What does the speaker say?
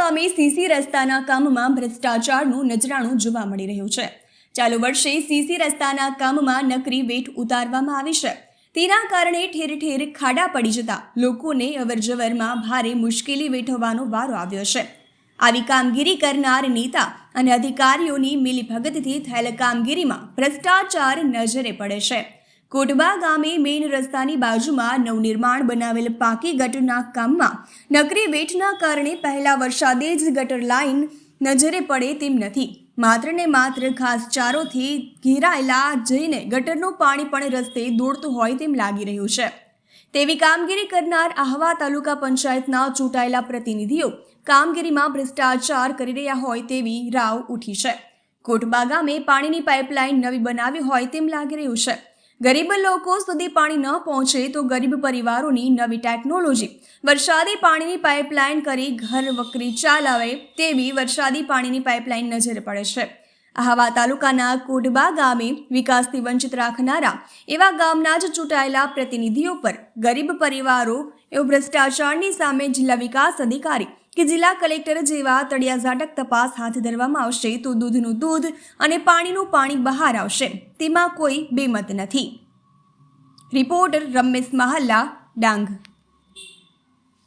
ગામે સીસી રસ્તાના કામમાં ભ્રષ્ટાચારનું નજરાણું જોવા મળી રહ્યું છે। ચાલુ વર્ષે સીસી રસ્તાના કામમાં નકરી વેઠ ઉતારવામાં આવી છે। તેના કારણે ઠેર ઠેર ખાડા પડી જતા લોકોને અવરજવરમાં ભારે મુશ્કેલી વેઠવવાનો વારો આવ્યો છે। આવી કામગીરી કરનાર નેતા અને અધિકારીઓની મિલીભગતથી થયેલ કામગીરીમાં ભ્રષ્ટાચાર નજરે પડે છે। કોટબા ગામે મેઇન રસ્તાની બાજુમાં નવનિર્માણ બનાવેલ પાકી ગટરના કામમાં નકરી વેઠના કારણે પહેલા વરસાદે જ ગટર લાઇન નજરે પડે તેમ નથી। માત્ર ને માત્ર ઘાસચારોથી ઘેરાયેલા જઈને ગટરનું પાણી પણ રસ્તે દોડતું હોય તેમ લાગી રહ્યું છે। તેવી કામગીરી કરનાર આહવા તાલુકા પંચાયતના ચૂંટાયેલા પ્રતિનિધિઓ કામગીરીમાં ભ્રષ્ટાચાર કરી રહ્યા હોય તેવી રાવ ઉઠી છે। કોટબા ગામે પાણીની પાઇપલાઇન નવી બનાવી હોય તેમ લાગી રહ્યું છે। ગરીબ લોકો સુધી પાણી ન પહોંચે તો ગરીબ પરિવારોની નવી ટેકનોલોજી વરસાદી પાણીની પાઇપલાઇન કરી ઘર વકરી ચાલાવે તેવી વરસાદી પાણીની પાઇપલાઇન નજરે પડે છે। આહવા તાલુકાના કોટબા ગામે વિકાસથી વંચિત રાખનારા એવા ગામના જ ચૂંટાયેલા પ્રતિનિધિઓ પર ગરીબ પરિવારો એવો ભ્રષ્ટાચારની સામે જિલ્લા વિકાસ અધિકારી કે જિલ્લા કલેક્ટર જેવા તળિયાઝાટક તપાસ હાથ ધરવામાં આવશે તો દૂધનું દૂધ અને પાણીનું પાણી બહાર આવશે તેમાં કોઈ બેમત નથી। રિપોર્ટર રમેશ મહાલ્લા, ડાંગ।